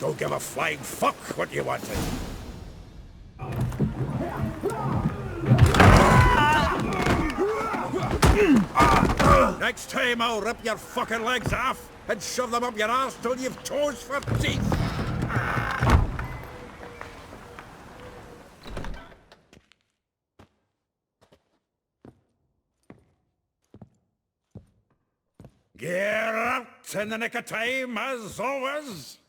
Don't give a flying fuck what you wanted. Next time I'll rip your fucking legs off and shove them up your arse till you've toes for teeth. Get out in the nick of time, as always.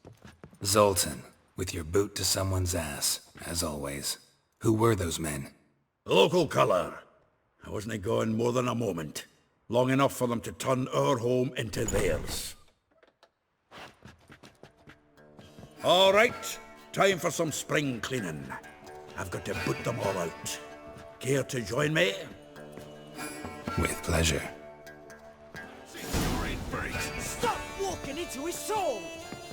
Zoltan, with your boot to someone's ass, as always. Who were those men? Local colour. I wasn't gone more than a moment. Long enough for them to turn our home into theirs. All right, time for some spring cleaning. I've got to boot them all out. Care to join me? With pleasure. Stop walking into his soul!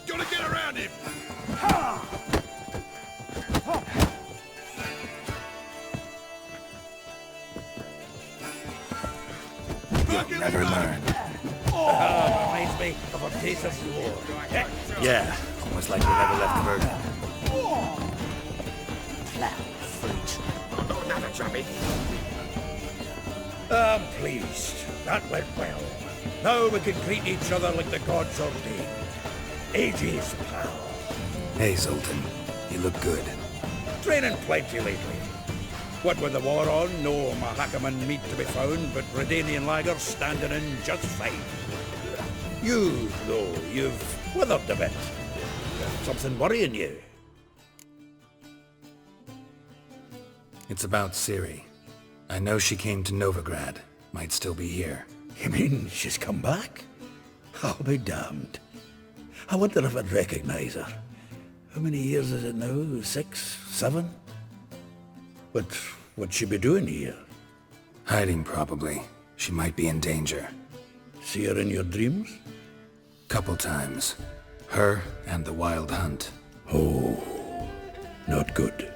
Gotta get around him! You'll never learn. Reminds me of a piece of war. Yeah, almost like we never left the Virgin. I'm pleased. That went well. Now we can greet each other like the gods ordained. Ages, pal. Hey, Zoltan. You look good. Training plenty lately. What with the war on, no Mahakaman meat to be found, but Redanian lagers standing in just fine. You, though, you've withered a bit. Something worrying you? It's about Ciri. I know she came to Novigrad. Might still be here. You mean she's come back? I'll be damned. I wonder if I'd recognize her. How many years is it now? 6, 7? But what'd she be doing here? Hiding, probably. She might be in danger. See her in your dreams? Couple times. Her and the Wild Hunt. Oh, not good.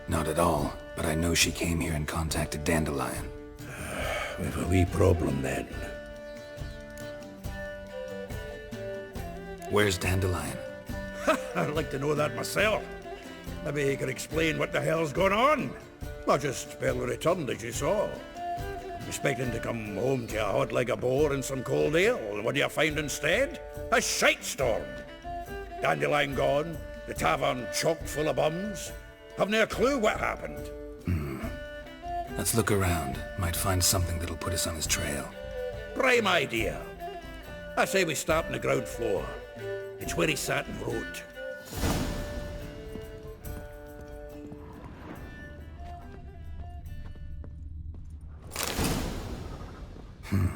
Not at all, but I know she came here and contacted Dandelion. We've a wee problem then. Where's Dandelion? I'd like to know that myself. Maybe he could explain what the hell's going on. I just barely returned, as you saw. Expecting to come home to a hot leg of boar and some cold ale. What do you find instead? A shitestorm. Dandelion gone, the tavern chock full of bums. Haven't a clue what happened. Let's look around. Might find something that'll put us on his trail. Prime idea. I say we start on the ground floor. It's where he sat and wrote. Hmm.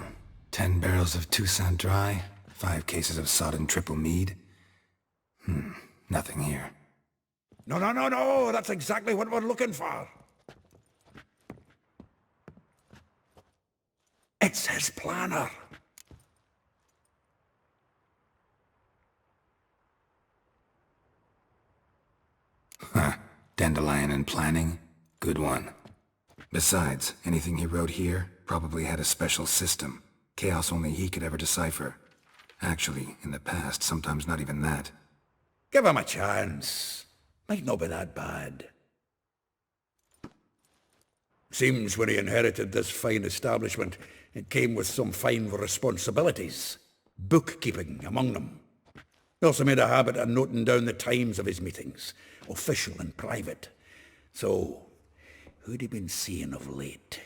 10 barrels of Toussaint Dry, 5 cases of sodden triple mead. Nothing here. No. That's exactly what we're looking for. It's his planner. Huh. Dandelion and planning? Good one. Besides, anything he wrote here probably had a special system. Chaos only he could ever decipher. Actually, in the past, sometimes not even that. Give him a chance. Might not be that bad. Seems when he inherited this fine establishment, it came with some fine responsibilities. Bookkeeping among them. He also made a habit of noting down the times of his meetings, official and private. So, who'd he been seeing of late?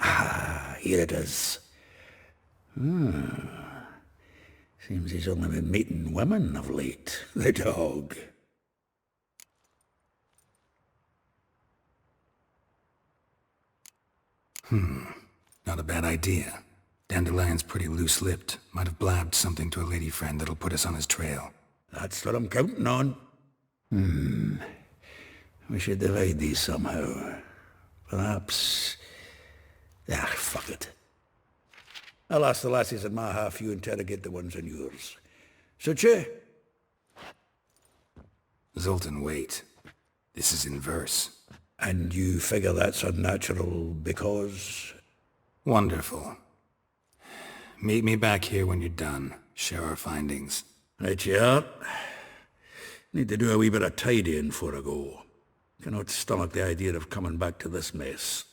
Ah, here it is. Seems he's only been meeting women of late, the dog. Not a bad idea. Dandelion's pretty loose-lipped. Might have blabbed something to a lady friend that'll put us on his trail. That's what I'm counting on. We should divide these somehow. Perhaps... fuck it. I'll ask the lassies in my half, you interrogate the ones in yours. Suit you? Zoltan, wait. This is in verse. And you figure that's unnatural because... Wonderful. Meet me back here when you're done. Share our findings. Right you are. Need to do a wee bit of tidying before I go. Cannot stomach the idea of coming back to this mess.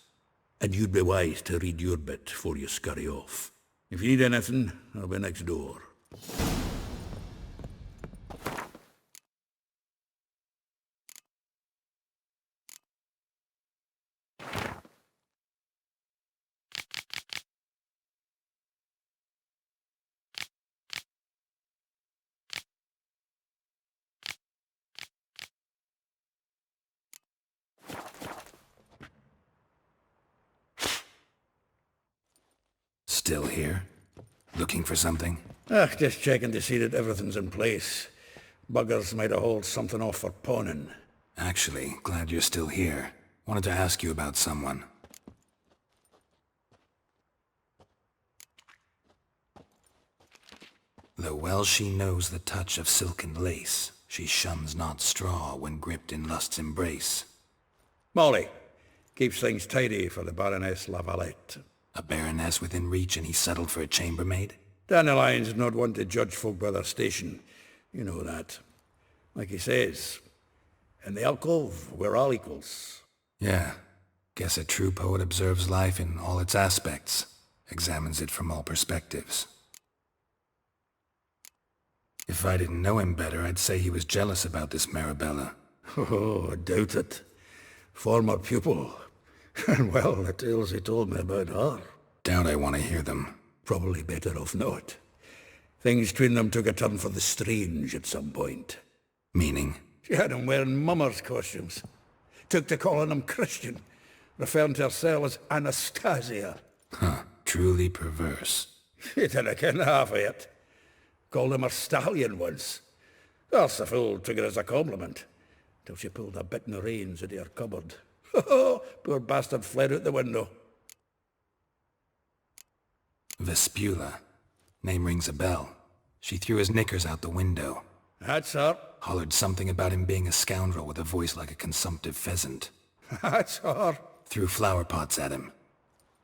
And you'd be wise to read your bit before you scurry off. If you need anything, I'll be next door. Still here? Looking for something? Just checking to see that everything's in place. Buggers might have hauled something off for pawning. Actually, glad you're still here. Wanted to ask you about someone. Though well she knows the touch of silken lace, she shuns not straw when gripped in lust's embrace. Molly, keeps things tidy for the Baroness Lavalette. A baroness within reach and he settled for a chambermaid? Dandelion's not one to judge folk by their station. You know that. Like he says, in the alcove, we're all equals. Yeah. Guess a true poet observes life in all its aspects, examines it from all perspectives. If I didn't know him better, I'd say he was jealous about this Marabella. Oh, I doubt it. Former pupil. And well, the tales he told me about her. Doubt I want to hear them. Probably better off not. Things between them took a turn for the strange at some point. Meaning? She had him wearing mummers' costumes. Took to calling him Christian, referring to herself as Anastasia. Huh, truly perverse. She didn't ken half of it. Called him a stallion once. Course the fool took it as a compliment, till she pulled a bit in the reins into her cupboard. Poor bastard fled out the window. Vespula. Name rings a bell. She threw his knickers out the window. That's her. Hollered something about him being a scoundrel with a voice like a consumptive pheasant. That's her. Threw flower pots at him.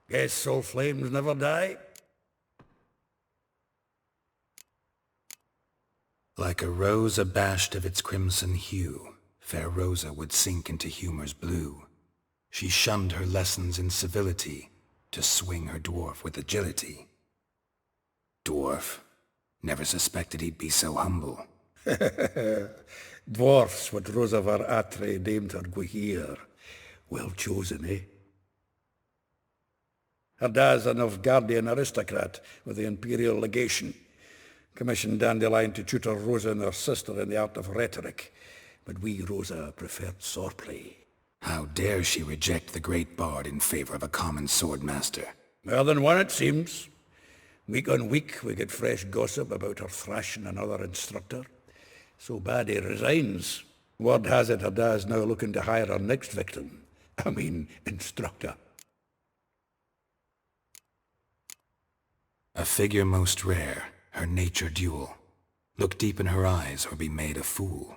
Guess soul flames never die. Like a rose abashed of its crimson hue, fair Rosa would sink into humor's blue. She shunned her lessons in civility, to swing her dwarf with agility. Dwarf. Never suspected he'd be so humble. Dwarfs what Rosa var Atre named her Guihir. Well chosen, eh? Her dad's a Novgardian aristocrat with the Imperial Legation. Commissioned Dandelion to tutor Rosa and her sister in the art of rhetoric. But we, Rosa, preferred swordplay. How dare she reject the great bard in favor of a common swordmaster? More than one, it seems. Week on week, we get fresh gossip about her thrashing another instructor. So bad he resigns. Word has it her dad's now looking to hire her next victim. I mean, instructor. A figure most rare, her nature dual. Look deep in her eyes or be made a fool.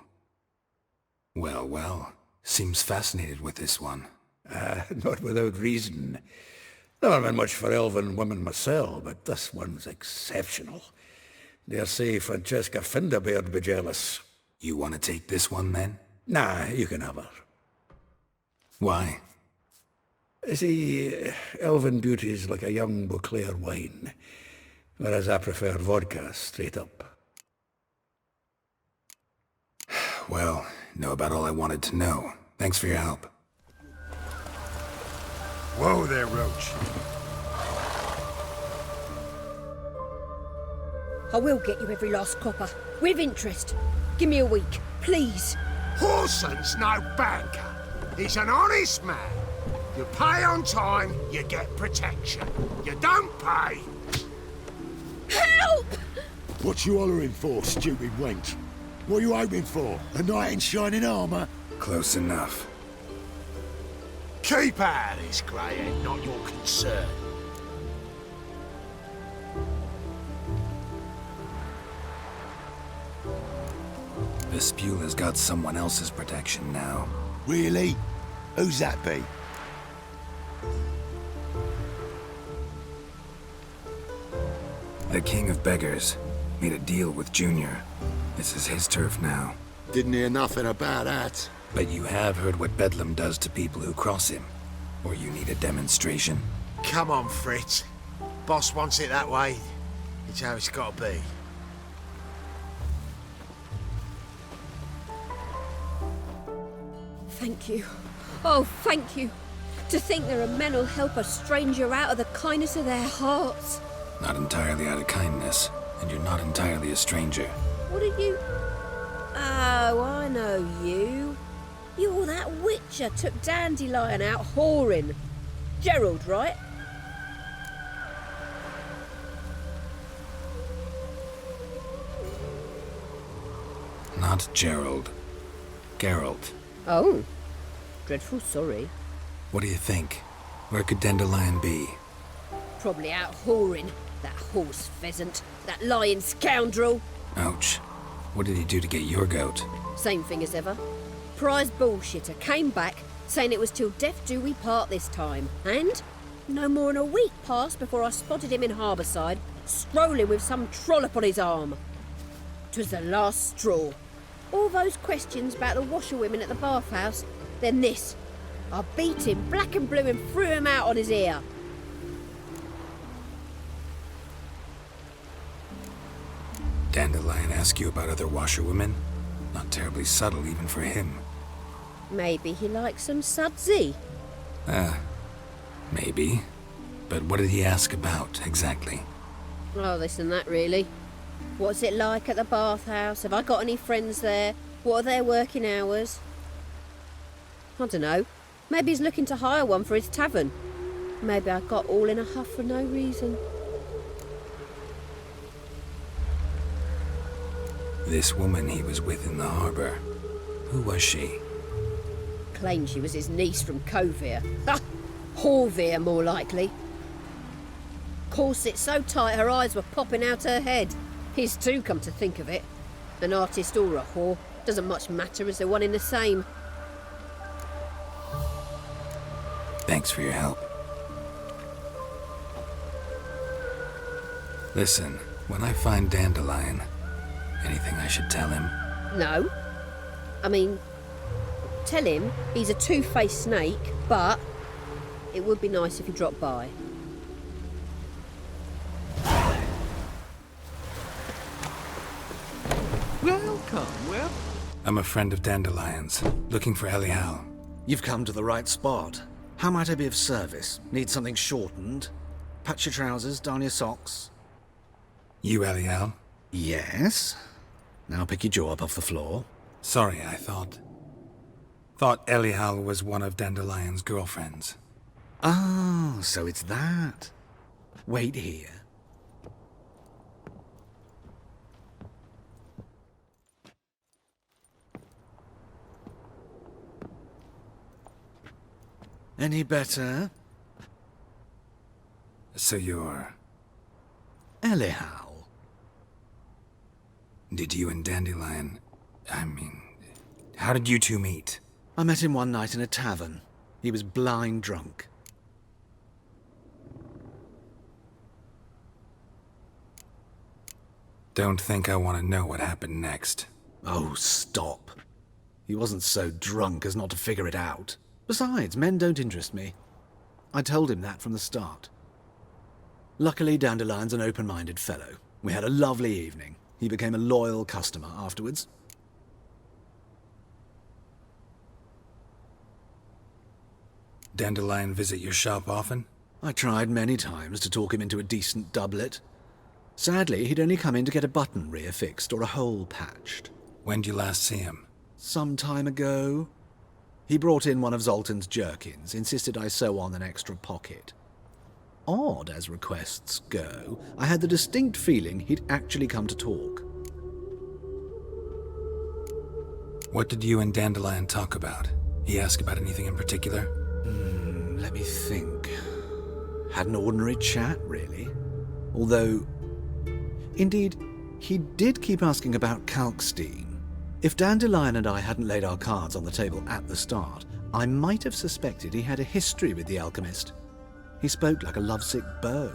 Well, well, seems fascinated with this one. Not without reason. Never been much for elven women myself, but this one's exceptional. Dare say Francesca Finderbeard be jealous. You want to take this one then? Nah, you can have her. Why? See, elven beauty's like a young Beauclair wine, whereas I prefer vodka straight up. Well, know about all I wanted to know. Thanks for your help. Whoa there, Roach. I will get you every last copper, with interest. Give me a week, please. Horson's no banker. He's an honest man. You pay on time, you get protection. You don't pay... Help! What you hollering for, stupid wench? What are you hoping for? A knight in shining armour? Close enough. Keep out of this, Greyhead, not your concern. Vespula's got someone else's protection now. Really? Who's that be? The King of Beggars made a deal with Junior. This is his turf now. Didn't hear nothing about that. But you have heard what Bedlam does to people who cross him. Or you need a demonstration? Come on, Fritz. Boss wants it that way. It's how it's got to be. Thank you. Oh, thank you. To think there are men who'll help a stranger out of the kindness of their hearts. Not entirely out of kindness, and you're not entirely a stranger. What are you... Oh, I know you. You're that witcher took Dandelion out whoring. Gerald, right? Not Gerald. Geralt. Oh. Dreadful sorry. What do you think? Where could Dandelion be? Probably out whoring. That horse pheasant. That lying scoundrel. Ouch. What did he do to get your goat? Same thing as ever. Prize bullshitter came back saying it was till death do we part this time. And no more than a week passed before I spotted him in Harbourside, strolling with some trollop on his arm. 'Twas the last straw. All those questions about the washerwomen at the bathhouse, then this. I beat him black and blue and threw him out on his ear. Dandelion ask you about other washerwomen? Not terribly subtle even for him. Maybe he likes some sudsy. Maybe. But what did he ask about, exactly? Oh, this and that, really. What's it like at the bathhouse? Have I got any friends there? What are their working hours? I don't know. Maybe he's looking to hire one for his tavern. Maybe I got all in a huff for no reason. This woman he was with in the harbour. Who was she? Claimed she was his niece from Kovir. Ha! Horvir, more likely. Corset so tight her eyes were popping out her head. His too, come to think of it. An artist or a whore. Doesn't much matter as they're one in the same. Thanks for your help. Listen, when I find Dandelion, anything I should tell him? No. I mean, tell him he's a two-faced snake, but it would be nice if he dropped by. Welcome. I'm a friend of Dandelion's, looking for Elial. You've come to the right spot. How might I be of service? Need something shortened? Patch your trousers, darn your socks. You Elial? Yes. Now pick your jaw up off the floor. Sorry, I thought Elial was one of Dandelion's girlfriends. Ah, so it's that. Wait here. Any better? So you're... Elial. Did you and Dandelion... how did you two meet? I met him one night in a tavern. He was blind drunk. Don't think I want to know what happened next. Oh, stop. He wasn't so drunk as not to figure it out. Besides, men don't interest me. I told him that from the start. Luckily, Dandelion's an open-minded fellow. We had a lovely evening. He became a loyal customer afterwards. Dandelion visit your shop often? I tried many times to talk him into a decent doublet. Sadly, he'd only come in to get a button reaffixed or a hole patched. When'd you last see him? Some time ago. He brought in one of Zoltan's jerkins, insisted I sew on an extra pocket. Odd as requests go, I had the distinct feeling he'd actually come to talk. What did you and Dandelion talk about? He asked about anything in particular? Let me think. Had an ordinary chat, really. Although, indeed, he did keep asking about Kalkstein. If Dandelion and I hadn't laid our cards on the table at the start, I might have suspected he had a history with the alchemist. He spoke like a lovesick beau.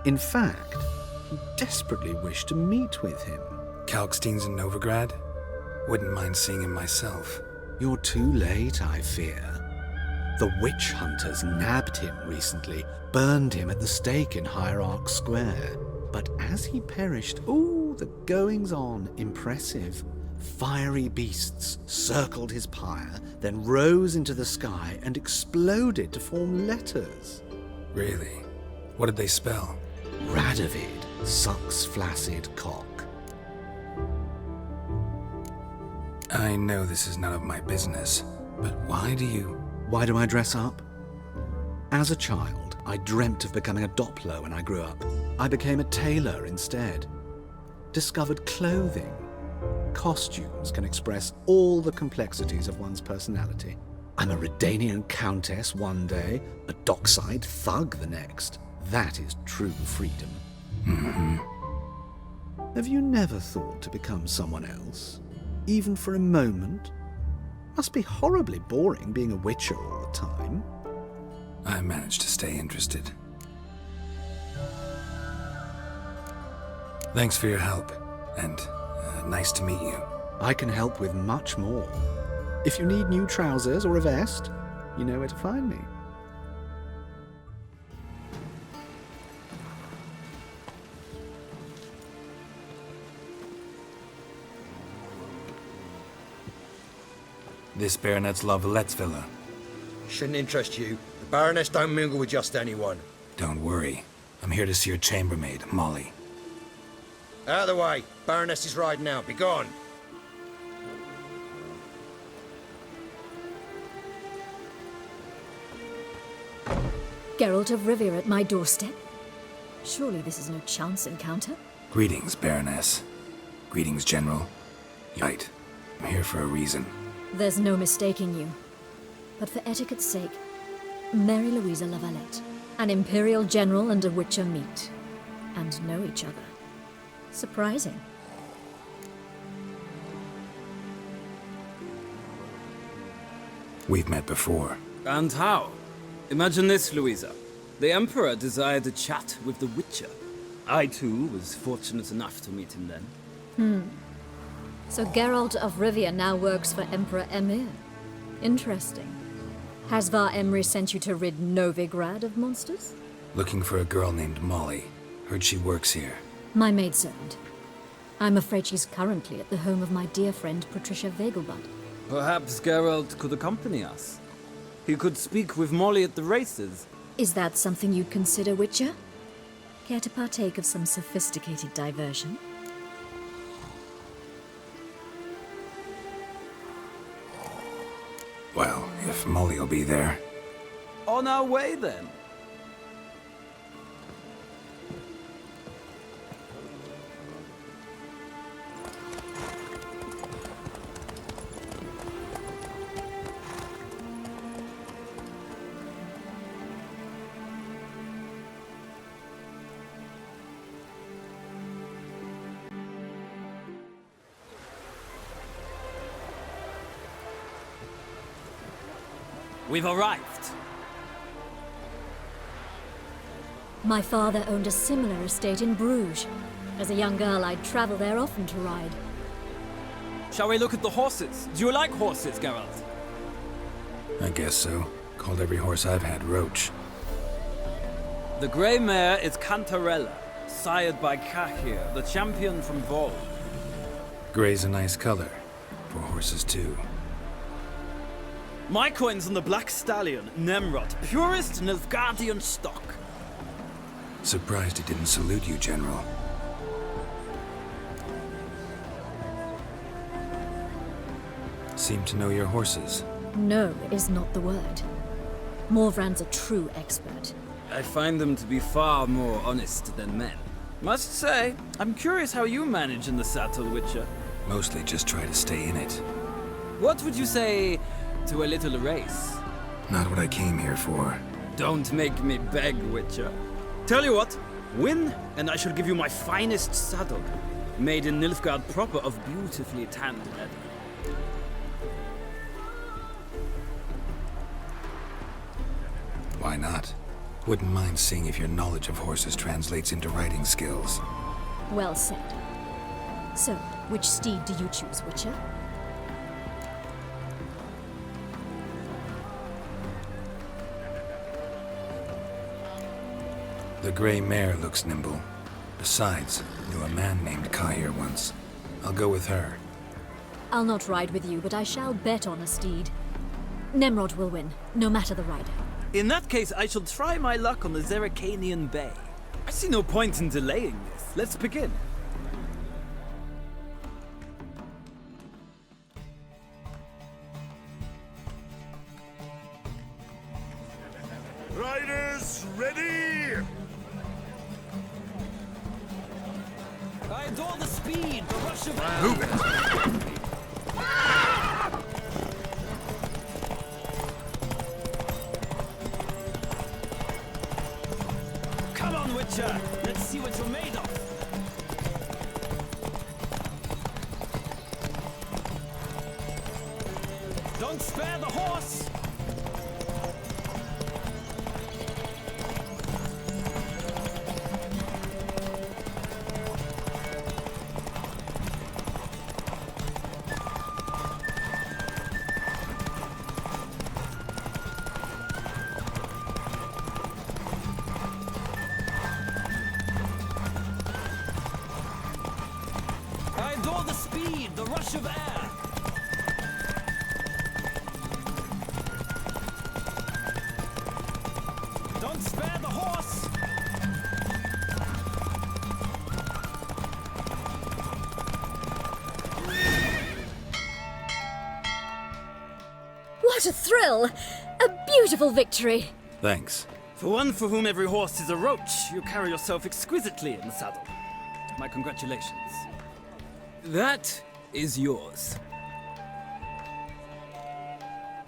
In fact, he desperately wished to meet with him. Kalkstein's in Novigrad? Wouldn't mind seeing him myself. You're too late, I fear. The witch hunters nabbed him recently, burned him at the stake in Hierarch Square. But as he perished, ooh, the goings-on, impressive. Fiery beasts circled his pyre, then rose into the sky and exploded to form letters. Really? What did they spell? Radovid sucks flaccid cock. I know this is none of my business, but why do I dress up? As a child, I dreamt of becoming a Doppler when I grew up. I became a tailor instead. Discovered clothing. Costumes can express all the complexities of one's personality. I'm a Redanian countess one day, a dockside thug the next. That is true freedom. Mm-hmm. Have you never thought to become someone else? Even for a moment? Must be horribly boring being a witcher all the time. I managed to stay interested. Thanks for your help, and nice to meet you. I can help with much more. If you need new trousers or a vest, you know where to find me. This Baronet's La Vallette's villa. Shouldn't interest you. The Baroness don't mingle with just anyone. Don't worry. I'm here to see your chambermaid, Molly. Out of the way. Baroness is riding out. Be gone. Geralt of Rivia at my doorstep? Surely this is no chance encounter? Greetings, Baroness. Greetings, General. You're right. I'm here for a reason. There's no mistaking you. But for etiquette's sake, Mary Louisa La Valette. An Imperial General and a Witcher meet. And know each other. Surprising. We've met before. And how? Imagine this, Louisa. The Emperor desired a chat with the Witcher. I, too, was fortunate enough to meet him then. So Geralt of Rivia now works for Emperor Emir. Interesting. Has Var Emry sent you to rid Novigrad of monsters? Looking for a girl named Molly. Heard she works here. My maidservant. I'm afraid she's currently at the home of my dear friend Patricia Vegelbud. Perhaps Geralt could accompany us. He could speak with Molly at the races. Is that something you'd consider, Witcher? Care to partake of some sophisticated diversion? Well, if Molly will be there. On our way, then. We've arrived. My father owned a similar estate in Bruges. As a young girl, I'd travel there often to ride. Shall we look at the horses? Do you like horses, Geralt? I guess so. Called every horse I've had Roach. The grey mare is Cantarella, sired by Cahir, the champion from Vol. Gray's a nice color. For horses, too. My coin's on the Black Stallion, Nemrod, purest Nilfgaardian stock. Surprised he didn't salute you, General. Seem to know your horses. No is not the word. Morvran's a true expert. I find them to be far more honest than men. Must say, I'm curious how you manage in the saddle, Witcher. Mostly just try to stay in it. What would you say to a little race? Not what I came here for. Don't make me beg, Witcher. Tell you what, win, and I shall give you my finest saddle, made in Nilfgaard proper of beautifully tanned leather. Why not? Wouldn't mind seeing if your knowledge of horses translates into riding skills. Well said. So, which steed do you choose, Witcher? The gray mare looks nimble. Besides, knew a man named Kai here once. I'll go with her. I'll not ride with you, but I shall bet on a steed. Nemrod will win, no matter the rider. In that case, I shall try my luck on the Zeracanian Bay. I see no point in delaying this. Let's begin. Riders, ready! I adore the speed, the rush of Move it! Come on, Witcher! Let's see what you're made of! Don't spare the horse! I adore the speed, the rush of air. Don't spare the horse. What a thrill! A beautiful victory! Thanks. For one for whom every horse is a roach, you carry yourself exquisitely in the saddle. My congratulations. That is yours.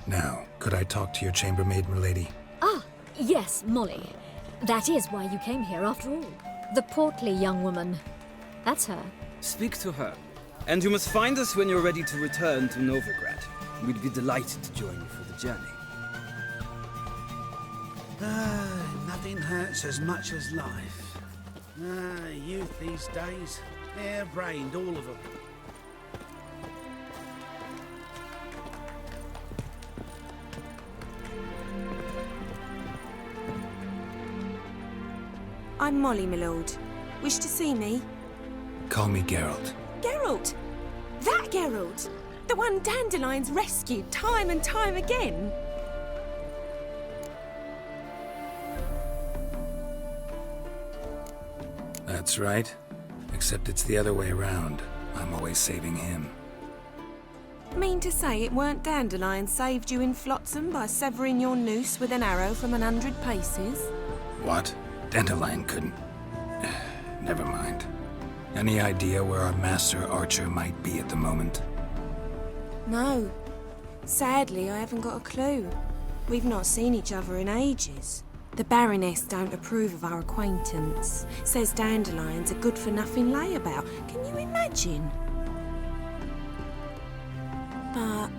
Now, could I talk to your chambermaid, milady? Ah, yes, Molly. That is why you came here after all. The portly young woman. That's her. Speak to her. And you must find us when you're ready to return to Novigrad. We'd be delighted to join you for the journey. Nothing hurts as much as life. Youth these days. Hair-brained, all of them. I'm Molly, my lord. Wish to see me? Call me Geralt. Geralt! That Geralt! The one Dandelion's rescued time and time again! That's right. Except it's the other way around. I'm always saving him. Mean to say it weren't Dandelion saved you in Flotsam by severing your noose with an arrow from 100 paces? What? Dandelion couldn't... Never mind. Any idea where our master archer might be at the moment? No. Sadly, I haven't got a clue. We've not seen each other in ages. The Baroness don't approve of our acquaintance. Says Dandelion's a good-for-nothing layabout. Can you imagine? But...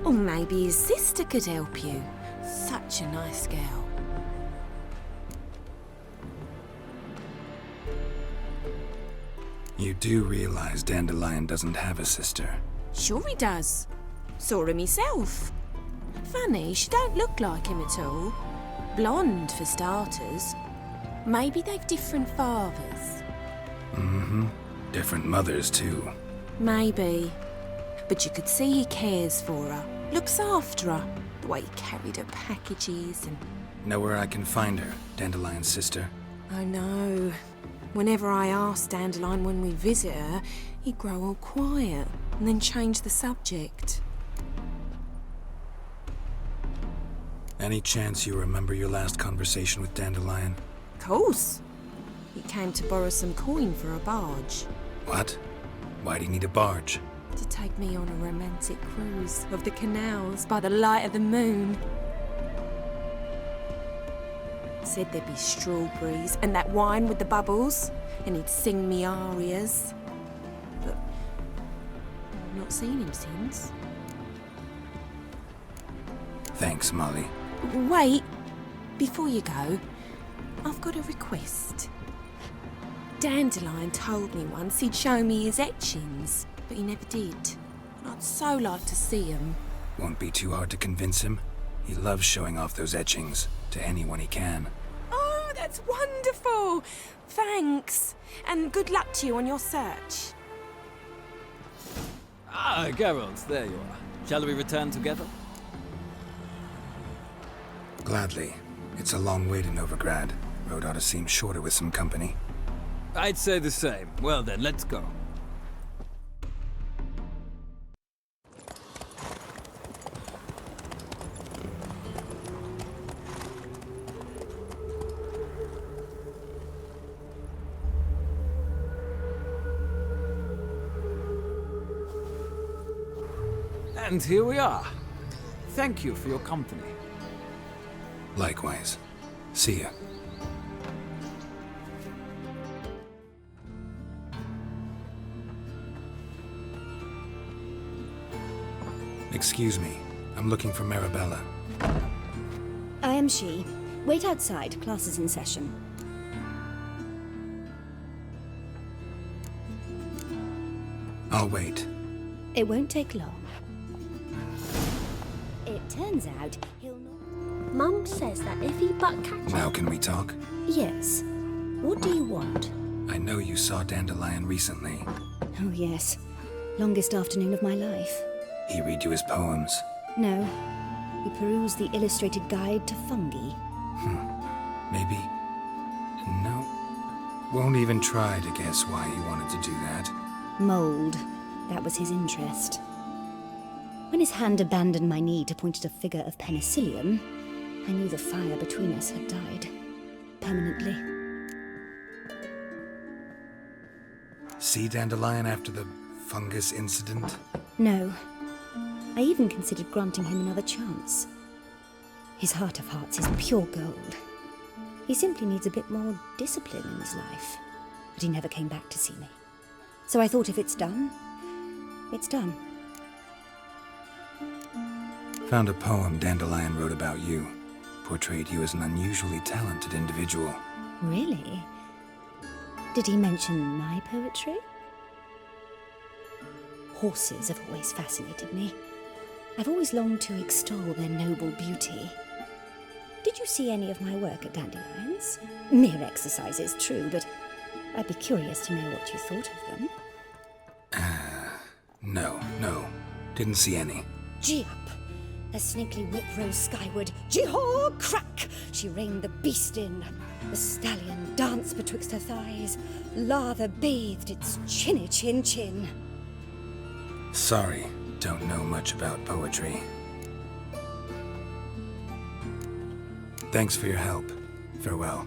or maybe his sister could help you. Such a nice girl. You do realize Dandelion doesn't have a sister? Sure he does. Saw her myself. Funny, she don't look like him at all. Blonde, for starters. Maybe they've different fathers. Mm-hmm. Different mothers, too. Maybe. But you could see he cares for her. Looks after her. The way he carried her packages and... Know where I can find her, Dandelion's sister? I know. Whenever I ask Dandelion when we visit her, he'd grow all quiet and then change the subject. Any chance you remember your last conversation with Dandelion? Of course. He came to borrow some coin for a barge. What? Why do you need a barge? To take me on a romantic cruise of the canals by the light of the moon. Said there'd be strawberries and that wine with the bubbles, and he'd sing me arias. But I've not seen him since. Thanks, Molly. Wait, before you go, I've got a request. Dandelion told me once he'd show me his etchings, but he never did. And I'd so like to see them. Won't be too hard to convince him. He loves showing off those etchings to anyone he can. that's wonderful! Thanks. And good luck to you on your search. Ah, Geralt, there you are. Shall we return together? Gladly. It's a long way to Novigrad. Road ought to seem shorter with some company. I'd say the same. Well then, let's go. And here we are. Thank you for your company. Likewise. See ya. Excuse me. I'm looking for Marabella. I am she. Wait outside. Class is in session. I'll wait. It won't take long. It turns out he'll not... Mum says that if he but catches... Now can we talk? Yes. What do you want? I know you saw Dandelion recently. Oh, yes. Longest afternoon of my life. He read you his poems. No. We perused the illustrated guide to fungi. Maybe... No. Won't even try to guess why he wanted to do that. Mold. That was his interest. When his hand abandoned my knee to point at a figure of penicillium, I knew the fire between us had died. Permanently. See Dandelion after the fungus incident? No. I even considered granting him another chance. His heart of hearts is pure gold. He simply needs a bit more discipline in his life. But he never came back to see me. So I thought if it's done, it's done. Found a poem Dandelion wrote about you. Portrayed you as an unusually talented individual. Really? Did he mention my poetry? Horses have always fascinated me. I've always longed to extol their noble beauty. Did you see any of my work at Dandelion's? Mere exercises, true, but I'd be curious to know what you thought of them. No. Didn't see any. Gee up! A snakely whip rose skyward. Gee-haw! Crack! She reined the beast in. The stallion danced betwixt her thighs. Lather bathed its chinny chin. Sorry, don't know much about poetry. Thanks for your help. Farewell.